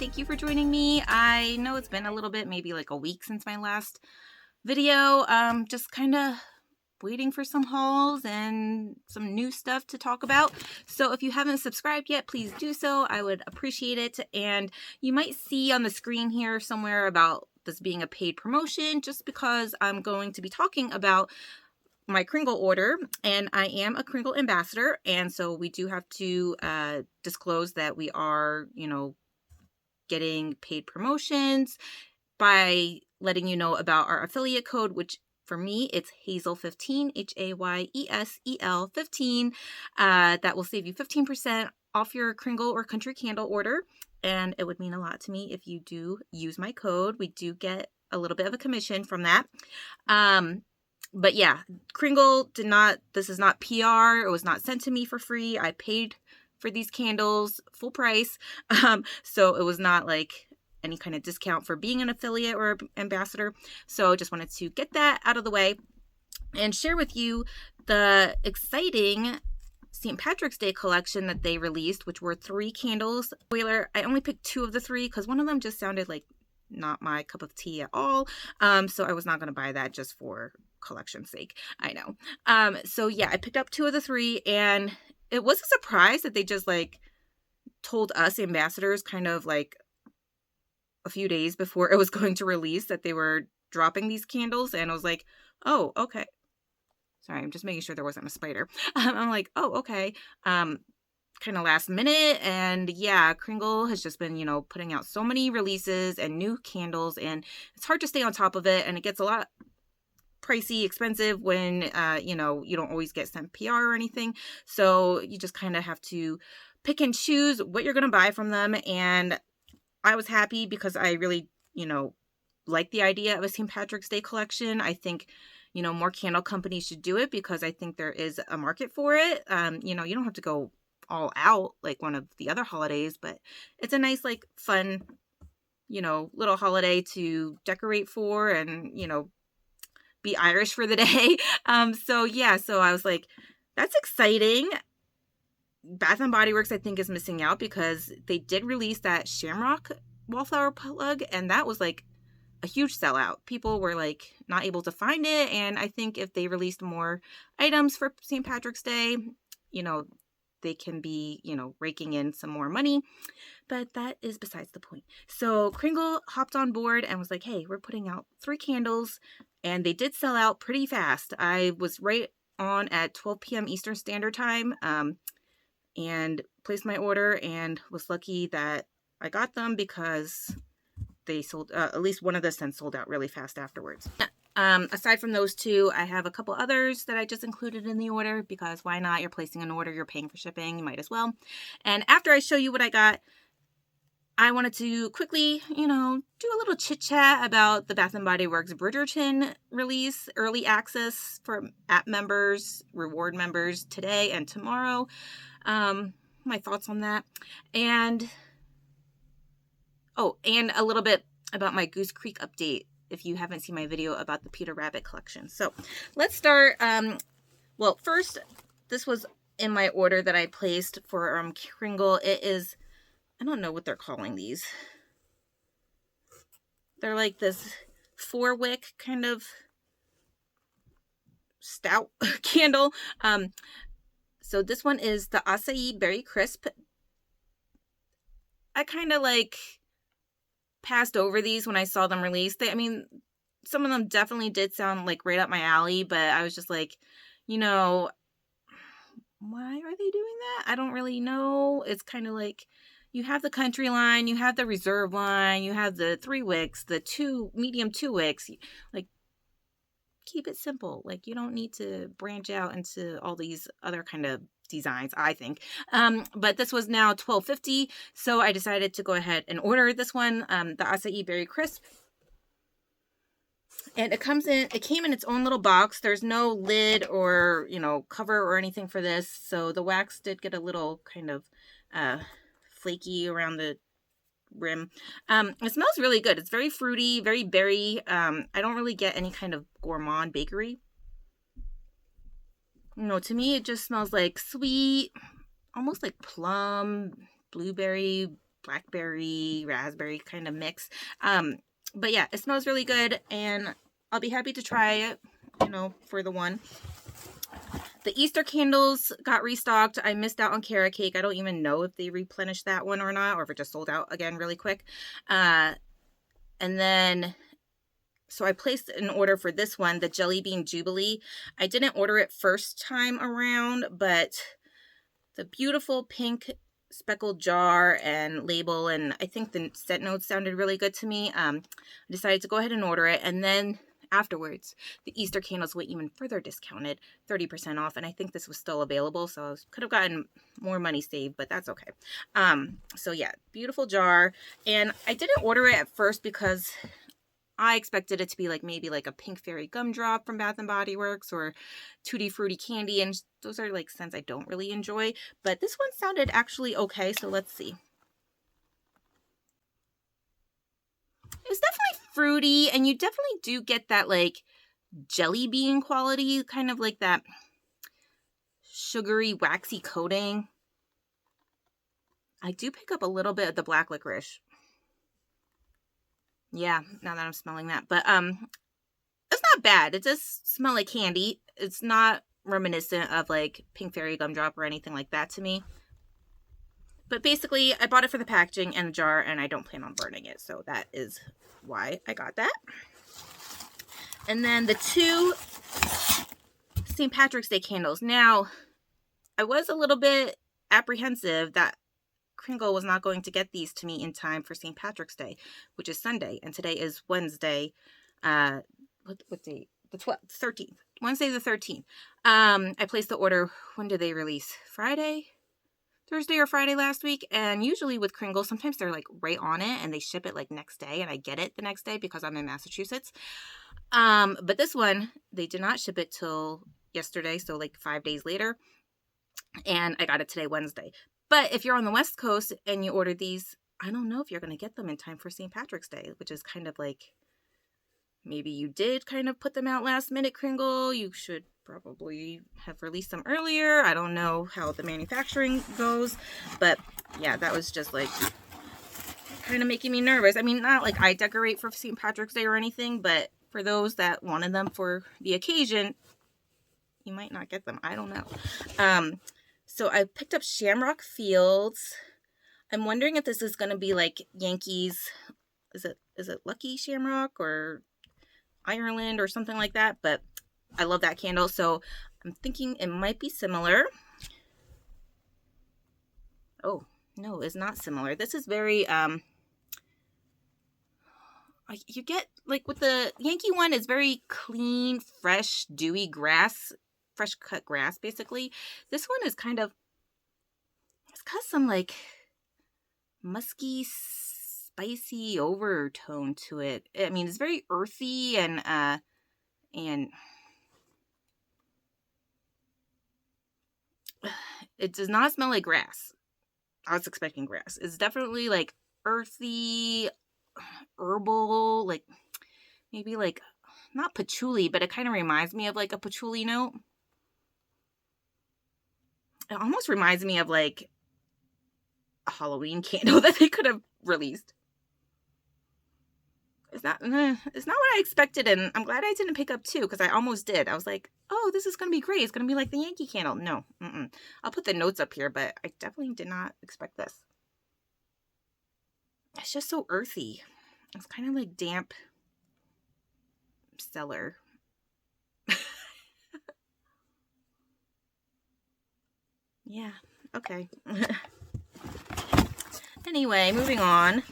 Thank you for joining me. I know it's been a little bit, maybe like a week since my last video. Just kind of waiting for some hauls and some new stuff to talk about. So if you haven't subscribed yet, please do so. I would appreciate it. And you might see on the screen here somewhere about this being a paid promotion, just because I'm going to be talking about my Kringle order, and I am a Kringle ambassador, and so we do have to disclose that we are, getting paid promotions by letting you know about our affiliate code, which for me, it's Hazel15, Hayesel 15. That will save you 15% off your Kringle or Country Candle order, and it would mean a lot to me if you do use my code. We do get a little bit of a commission from that. But yeah, Kringle this is not PR. It was not sent to me for free. I paid for these candles full price. So it was not like any kind of discount for being an affiliate or ambassador. So just wanted to get that out of the way and share with you the exciting St. Patrick's Day collection that they released, which were 3 candles. Spoiler, I only picked 2 of the 3 because one of them just sounded like not my cup of tea at all. So I was not going to buy that just for collection's sake. I know. So yeah, I picked up 2 of the 3, and it was a surprise that they just like told us ambassadors kind of like a few days before it was going to release that they were dropping these candles. And I was like, oh, okay. Sorry, I'm just making sure there wasn't a spider. I'm like, oh, okay. Kind of last minute. And yeah, Kringle has just been, putting out so many releases and new candles, and it's hard to stay on top of it. And it gets a lot pricey, expensive when, you don't always get sent PR or anything. So you just kind of have to pick and choose what you're going to buy from them. And I was happy because I really, like the idea of a St. Patrick's Day collection. I think, more candle companies should do it because I think there is a market for it. You don't have to go all out like one of the other holidays, but it's a nice, like, fun, little holiday to decorate for and, be Irish for the day. So I was like, that's exciting. Bath and Body Works, I think, is missing out because they did release that Shamrock Wallflower plug, and that was like a huge sellout. People were like not able to find it, and I think if they released more items for St. Patrick's Day, they can be, raking in some more money, but that is besides the point. So Kringle hopped on board and was like, hey, we're putting out 3 candles, and they did sell out pretty fast. I was right on at 12 p.m. Eastern Standard Time, and placed my order and was lucky that I got them because they sold, at least one of the scents sold out really fast afterwards. Aside from those 2, I have a couple others that I just included in the order because why not? You're placing an order, you're paying for shipping, you might as well. And after I show you what I got, I wanted to quickly, do a little chit chat about the Bath & Body Works Bridgerton release, early access for app members, reward members today and tomorrow. My thoughts on that. And a little bit about my Goose Creek update if you haven't seen my video about the Peter Rabbit collection. So let's start. Well, first, this was in my order that I placed for Kringle. It is, I don't know what they're calling these. They're like this 4-wick kind of stout candle. So this one is the Acai Berry Crisp. I kind of like passed over these when I saw them released. Some of them definitely did sound like right up my alley, but I was just like, why are they doing that? I don't really know. It's kind of like you have the country line, you have the reserve line, you have the 3 wicks, the 2 medium 2 wicks. Like, keep it simple. Like, you don't need to branch out into all these other kind of designs, I think. But this was now $12.50, so I decided to go ahead and order this one, the Acai Berry Crisp. And it came in its own little box. There's no lid or, cover or anything for this. So the wax did get a little kind of flaky around the rim. It smells really good. It's very fruity, very berry. I don't really get any kind of gourmand bakery. To me, it just smells like sweet, almost like plum, blueberry, blackberry, raspberry kind of mix. But yeah, it smells really good, and I'll be happy to try it, you know, for the one. The Easter candles got restocked. I missed out on carrot cake. I don't even know if they replenished that one or not, or if it just sold out again really quick. And then, so I placed an order for this one, the Jelly Bean Jubilee. I didn't order it first time around, but the beautiful pink speckled jar and label, and I think the scent notes sounded really good to me. I decided to go ahead and order it, and then afterwards, the Easter candles were even further discounted, 30% off, and I think this was still available, so I could have gotten more money saved, but that's okay. So yeah, beautiful jar, and I didn't order it at first because I expected it to be like maybe like a Pink Fairy Gumdrop from Bath & Body Works or Tutti Frutti Candy, and those are like scents I don't really enjoy, but this one sounded actually okay, so let's see. It's definitely fruity, and you definitely do get that like jelly bean quality, kind of like that sugary, waxy coating. I do pick up a little bit of the black licorice. Yeah, now that I'm smelling that. But it's not bad. It does smell like candy. It's not reminiscent of like Pink Fairy Gumdrop or anything like that to me. But basically, I bought it for the packaging and the jar, and I don't plan on burning it. So that is why I got that. And then the two St. Patrick's Day candles. Now, I was a little bit apprehensive that Kringle was not going to get these to me in time for St. Patrick's Day, which is Sunday. And today is Wednesday. What date? The 12th, 13th. Wednesday the 13th. I placed the order. When did they release? Friday? Thursday or Friday last week. And usually with Kringle, sometimes they're like right on it and they ship it like next day, and I get it the next day because I'm in Massachusetts. But this one, they did not ship it till yesterday, so like 5 days later. And I got it today, Wednesday. But if you're on the West Coast and you ordered these, I don't know if you're going to get them in time for St. Patrick's Day, which is kind of like, maybe you did kind of put them out last minute, Kringle. You should probably have released them earlier. I don't know how the manufacturing goes, but yeah, that was just like kind of making me nervous. I mean, not like I decorate for St. Patrick's Day or anything, but for those that wanted them for the occasion, you might not get them. I don't know. So I picked up Shamrock Fields. I'm wondering if this is going to be like Yankees. Is it Lucky Shamrock or Ireland or something like that? But I love that candle, so I'm thinking it might be similar. Oh, no, it's not similar. This is very, you get, like with the Yankee one, it's very clean, fresh, dewy grass, fresh cut grass, basically. This one is kind of, it's got some like musky, spicy overtone to it. I mean, it's very earthy and it does not smell like grass. I was expecting grass. It's definitely like earthy, herbal, like maybe like not patchouli, but it kind of reminds me of like a patchouli note. It almost reminds me of like a Halloween candle that they could have released. It's not what I expected, and I'm glad I didn't pick up two because I almost did. I was like, oh, this is going to be great. It's going to be like the Yankee candle. No, I'll put the notes up here, but I definitely did not expect this. It's just so earthy. It's kind of like damp cellar. Yeah, okay. Anyway, moving on.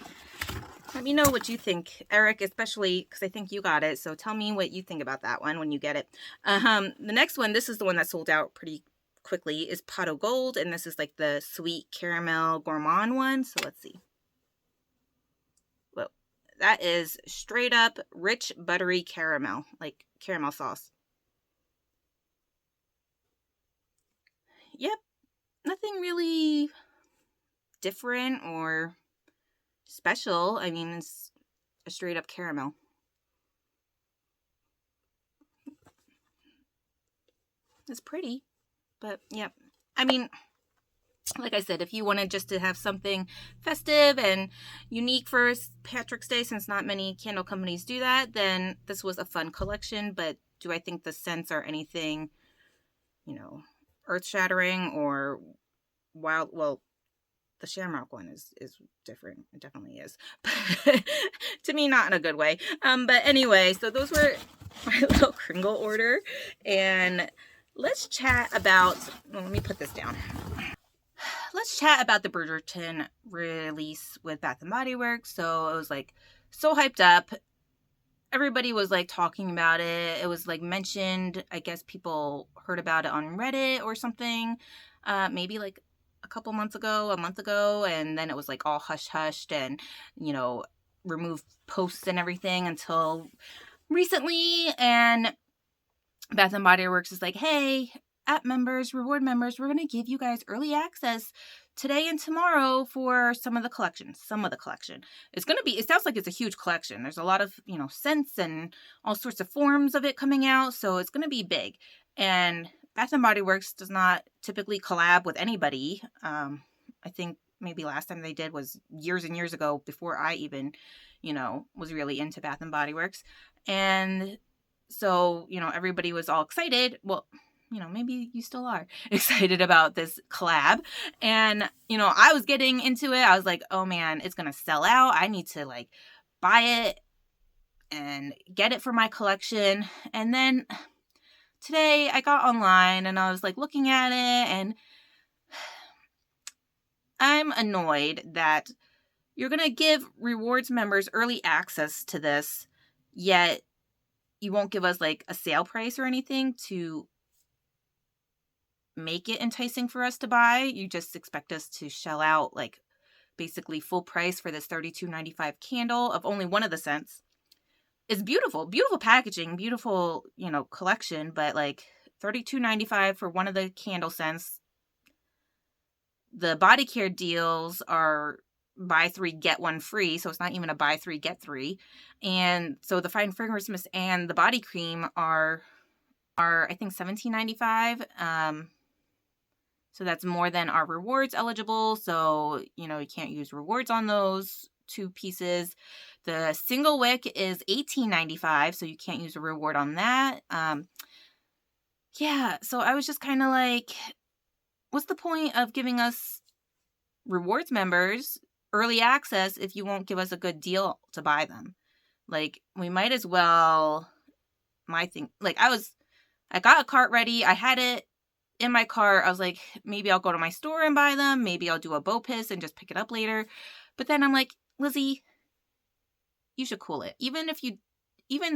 Let me know what you think, Eric, especially because I think you got it. So tell me what you think about that one when you get it. The next one, this is the one that sold out pretty quickly, is Pot of Gold. And this is like the sweet caramel gourmand one. So let's see. Well, that is straight up rich, buttery caramel, like caramel sauce. Yep. Nothing really different or special. I mean, it's a straight up caramel. It's pretty, but yeah. I mean, like I said, if you wanted just to have something festive and unique for Patrick's Day, since not many candle companies do that, then this was a fun collection. But do I think the scents are anything, earth-shattering or wild? Well, the Shamrock one is different. It definitely is. But to me, not in a good way. But anyway, so those were my little Kringle order. And let's chat about, let me put this down. Let's chat about the Bridgerton release with Bath & Body Works. So it was like so hyped up. Everybody was like talking about it. It was like mentioned. I guess people heard about it on Reddit or something. Maybe like a month ago. And then it was like all hush-hushed and, removed posts and everything until recently. And Bath & Body Works is like, hey, app members, reward members, we're going to give you guys early access today and tomorrow for some of the collection. It's going to be, it sounds like it's a huge collection. There's a lot of, scents and all sorts of forms of it coming out. So it's going to be big. And Bath & Body Works does not typically collab with anybody. I think maybe last time they did was years and years ago before I even, was really into Bath & Body Works. And so, everybody was all excited. Well, maybe you still are excited about this collab. And, I was getting into it. I was like, oh man, it's going to sell out. I need to like buy it and get it for my collection. And then today I got online and I was like looking at it, and I'm annoyed that you're going to give rewards members early access to this, yet you won't give us like a sale price or anything to make it enticing for us to buy. You just expect us to shell out like basically full price for this $32.95 candle of only one of the scents. It's beautiful packaging, beautiful, collection, but like $32.95 for one of the candle scents. The body care deals are buy 3 get 1 free, so it's not even a buy 3 get 3. And so the fine fragrance mist and the body cream are I think $17.95. So that's more than our rewards eligible. So, you can't use rewards on those 2 pieces. The single wick is $18.95, so you can't use a reward on that. Yeah, so I was just kind of like, what's the point of giving us rewards members early access if you won't give us a good deal to buy them? Like, we might as well, I got a cart ready. I had it in my cart. I was like, maybe I'll go to my store and buy them. Maybe I'll do a BOPIS and just pick it up later. But then I'm like, Lizzie, you should cool it. Even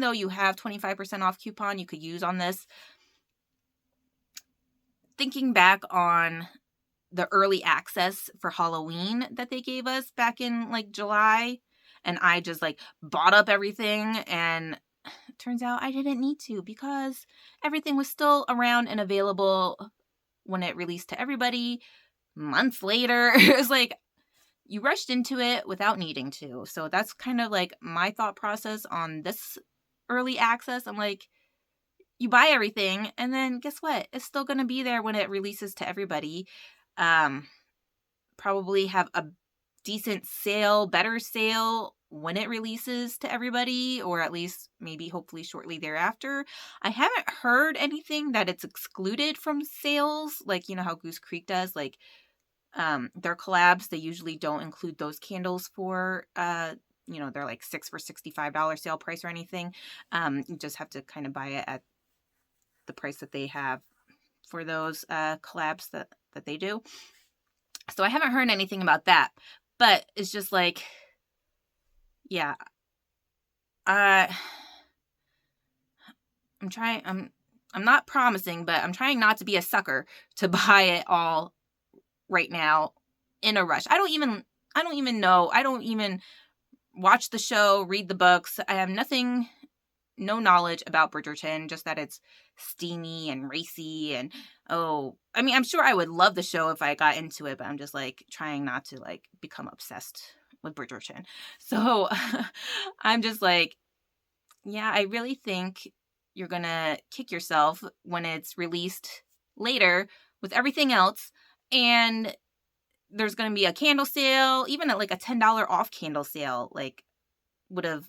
though you have 25% off coupon you could use on this, thinking back on the early access for Halloween that they gave us back in like July, and I just like bought up everything, and turns out I didn't need to because everything was still around and available when it released to everybody months later. It was like you rushed into it without needing to. So that's kind of like my thought process on this early access. I'm like, you buy everything and then guess what? It's still going to be there when it releases to everybody. Probably have a decent sale, better sale when it releases to everybody, or at least maybe hopefully shortly thereafter. I haven't heard anything that it's excluded from sales, like how Goose Creek does, like their collabs. They usually don't include those candles for they're like 6 for $65 sale price or anything. You just have to kind of buy it at the price that they have for those collabs that they do. So I haven't heard anything about that, but it's just like, yeah, I'm not promising, but I'm trying not to be a sucker to buy it all right now in a rush. I don't even know. I don't even watch the show, read the books. I have no knowledge about Bridgerton, just that it's steamy and racy and I'm sure I would love the show if I got into it, but I'm just like trying not to like become obsessed with Bridgerton. So I'm just like, yeah, I really think you're gonna kick yourself when it's released later with everything else. And there's going to be a candle sale, even at like a $10 off candle sale, like would have,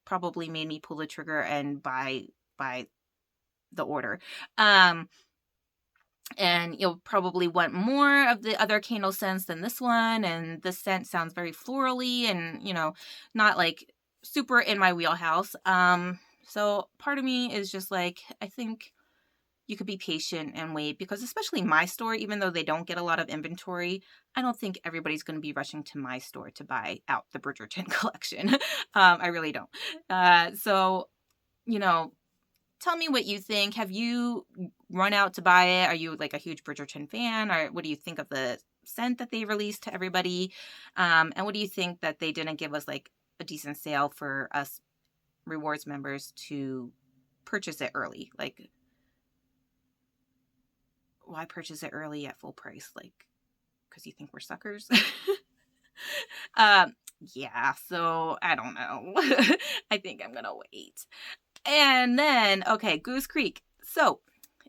probably made me pull the trigger and buy the order. And you'll probably want more of the other candle scents than this one. And this scent sounds very florally and, not like super in my wheelhouse. So part of me is just like, I think you could be patient and wait, because especially my store, even though they don't get a lot of inventory, I don't think everybody's going to be rushing to my store to buy out the Bridgerton collection. I really don't. So, tell me what you think. Have you run out to buy it? Are you like a huge Bridgerton fan? Or what do you think of the scent that they released to everybody? And what do you think that they didn't give us like a decent sale for us rewards members to purchase it early? Like, why purchase it early at full price? Like, because you think we're suckers? Yeah, so I don't know. I think I'm gonna wait. And then, okay, Goose Creek. So,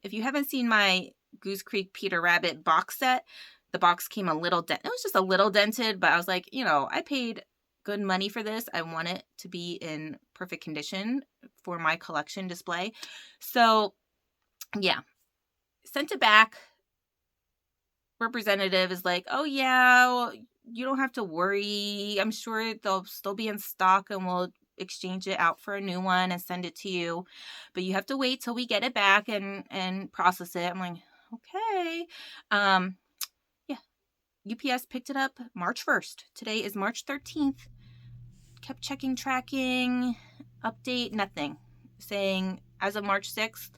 if you haven't seen my Goose Creek Peter Rabbit box set, the box came a little it was just a little dented, but I was like, I paid good money for this. I want it to be in perfect condition for my collection display. So, yeah, sent it back. Representative is like, oh yeah, well, you don't have to worry. I'm sure they'll still be in stock and we'll exchange it out for a new one and send it to you. But you have to wait till we get it back and process it. I'm like, okay. Yeah. UPS picked it up March 1st. Today is March 13th. Kept checking tracking, update, nothing. Saying as of March 6th,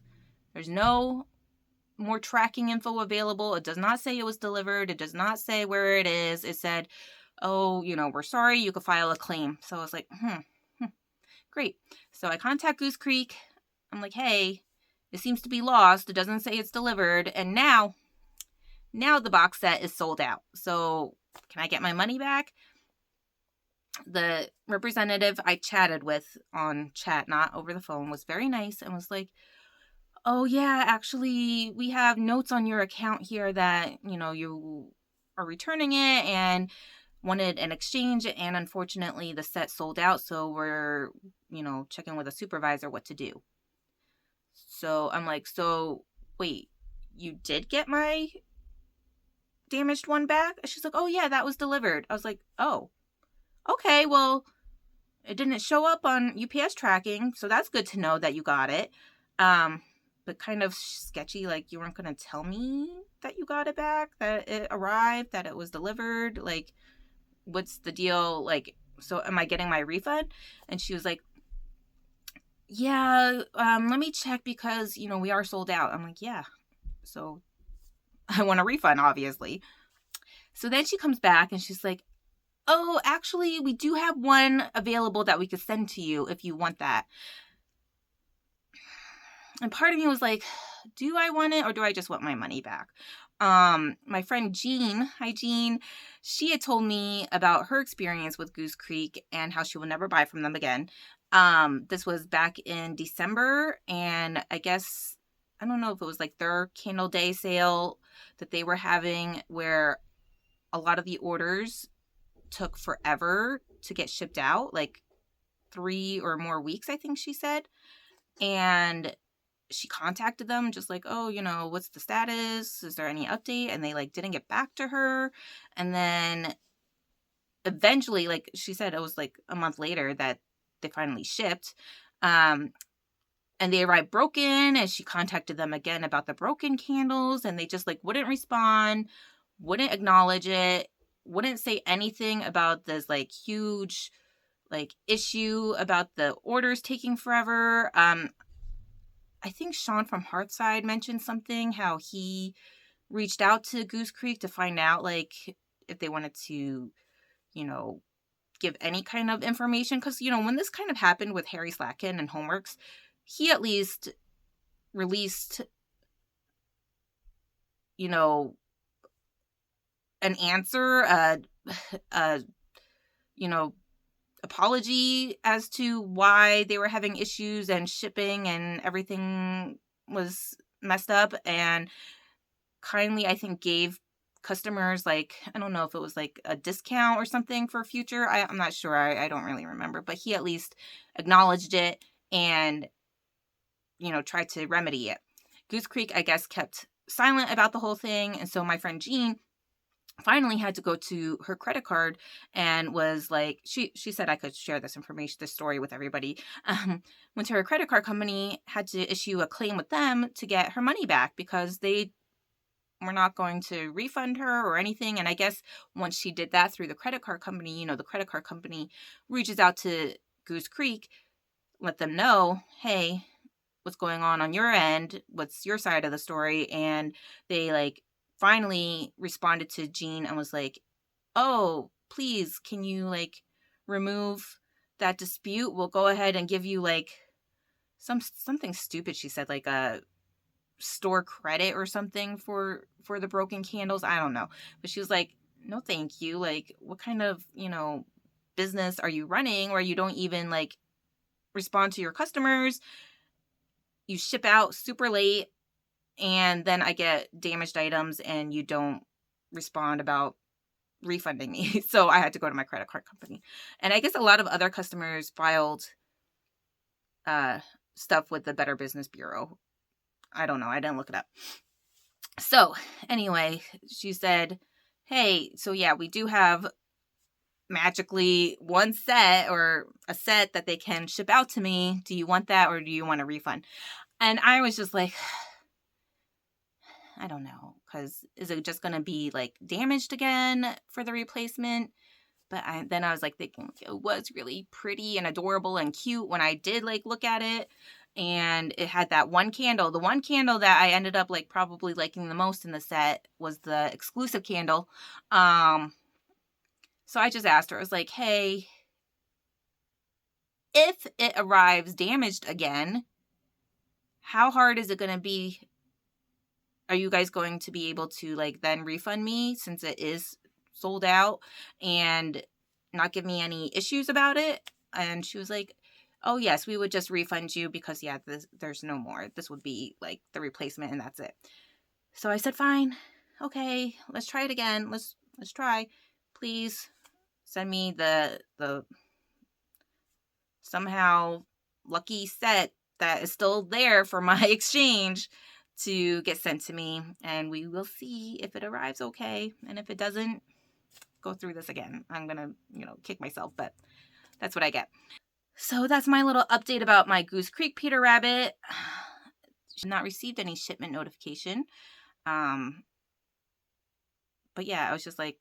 there's no more tracking info available. It does not say it was delivered. It does not say where it is. It said, oh, we're sorry, you could file a claim. So I was like, great. So I contact Goose Creek. I'm like, hey, it seems to be lost. It doesn't say it's delivered. And now the box set is sold out. So can I get my money back? The representative I chatted with on chat, not over the phone, was very nice and was like, oh yeah, actually we have notes on your account here that, you are returning it and wanted an exchange, and unfortunately the set sold out, so we're, checking with a supervisor what to do. So I'm like, so wait, you did get my damaged one back? And she's like, oh yeah, that was delivered. I was like, oh, okay, well, it didn't show up on UPS tracking, so that's good to know that you got it. But kind of sketchy, like you weren't going to tell me that you got it back, that it arrived, that it was delivered. Like, what's the deal? Like, so am I getting my refund? And she was like, yeah, let me check because, we are sold out. I'm like, yeah, so I want a refund, obviously. So then she comes back and she's like, oh, actually, we do have one available that we could send to you if you want that. And part of me was like, do I want it or do I just want my money back? My friend Jean, hi Jean, she had told me about her experience with Goose Creek and how she will never buy from them again. This was back in December, and I guess, I don't know if it was like their Candle Day sale that they were having where a lot of the orders took forever to get shipped out, like 3 or more weeks, I think she said. And she contacted them just like, oh, what's the status? Is there any update? And they like didn't get back to her. And then eventually, like she said, it was like a month later that they finally shipped. And they arrived broken, and she contacted them again about the broken candles, and they just like wouldn't respond, wouldn't acknowledge it, wouldn't say anything about this like huge like issue about the orders taking forever. I think Sean from Hearthside mentioned something, how he reached out to Goose Creek to find out, like, if they wanted to, give any kind of information. Because, when this kind of happened with Harry Slatkin and Homeworks, he at least released, an answer, apology as to why they were having issues and shipping and everything was messed up, and kindly, I think, gave customers, like, I don't know if it was like a discount or something for future. I'm not sure. I don't really remember, but he at least acknowledged it and, tried to remedy it. Goose Creek, I guess, kept silent about the whole thing. And so my friend Jean finally had to go to her credit card and was like, she said I could share this information, this story with everybody. Went to her credit card company, had to issue a claim with them to get her money back because they were not going to refund her or anything. And I guess once she did that through the credit card company, the credit card company reaches out to Goose Creek, let them know, hey, what's going on your end? What's your side of the story? And they like finally responded to Jean and was like, oh, please, can you like remove that dispute? We'll go ahead and give you like something stupid. She said like a store credit or something for the broken candles. I don't know. But she was like, no, thank you. Like, what kind of, business are you running where you don't even like respond to your customers? You ship out super late and then I get damaged items and you don't respond about refunding me. So I had to go to my credit card company. And I guess a lot of other customers filed stuff with the Better Business Bureau. I don't know. I didn't look it up. So anyway, she said, hey, so yeah, we do have magically one set or a set that they can ship out to me. Do you want that or do you want a refund? And I was just like, I don't know, because is it just going to be like damaged again for the replacement? But then I was like thinking it was really pretty and adorable and cute when I did like look at it. And it had that one candle. The one candle that I ended up like probably liking the most in the set was the exclusive candle. So I just asked her, I was like, hey, if it arrives damaged again, how hard is it going to be? Are you guys going to be able to like then refund me since it is sold out and not give me any issues about it? And she was like, oh yes, we would just refund you because yeah, there's no more. This would be like the replacement and that's it. So I said, fine. Okay, let's try it again. Let's try. Please send me the somehow lucky set that is still there for my exchange to get sent to me, and we will see if it arrives okay. And if it doesn't, go through this again. I'm gonna, kick myself, but that's what I get. So that's my little update about my Goose Creek Peter Rabbit. She's not received any shipment notification. But yeah, I was just like,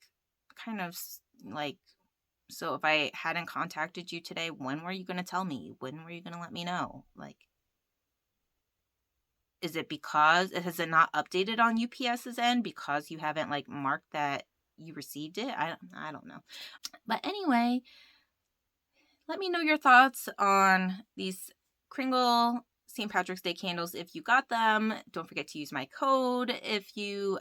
kind of like, so if I hadn't contacted you today, when were you going to tell me? When were you going to let me know? Like, is it because has it not updated on UPS's end because you haven't like marked that you received it? I don't know. But anyway, let me know your thoughts on these Kringle St. Patrick's Day candles if you got them. Don't forget to use my code if you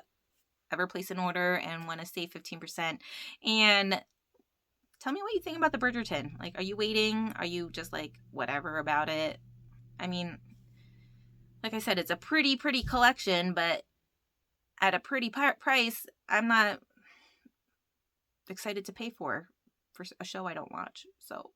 ever place an order and want to save 15%. And tell me what you think about the Bridgerton. Like, are you waiting? Are you just like whatever about it? I mean, like I said, it's a pretty collection, but at a pretty price, I'm not excited to pay for a show I don't watch. So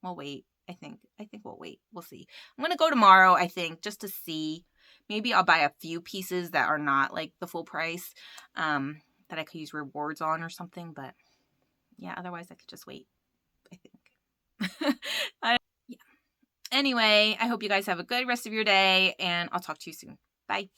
we'll wait. I think we'll wait. We'll see. I'm going to go tomorrow, I think, just to see. Maybe I'll buy a few pieces that are not like the full price that I could use rewards on or something. But yeah, otherwise I could just wait, I think. Yeah. Anyway, I hope you guys have a good rest of your day, and I'll talk to you soon. Bye.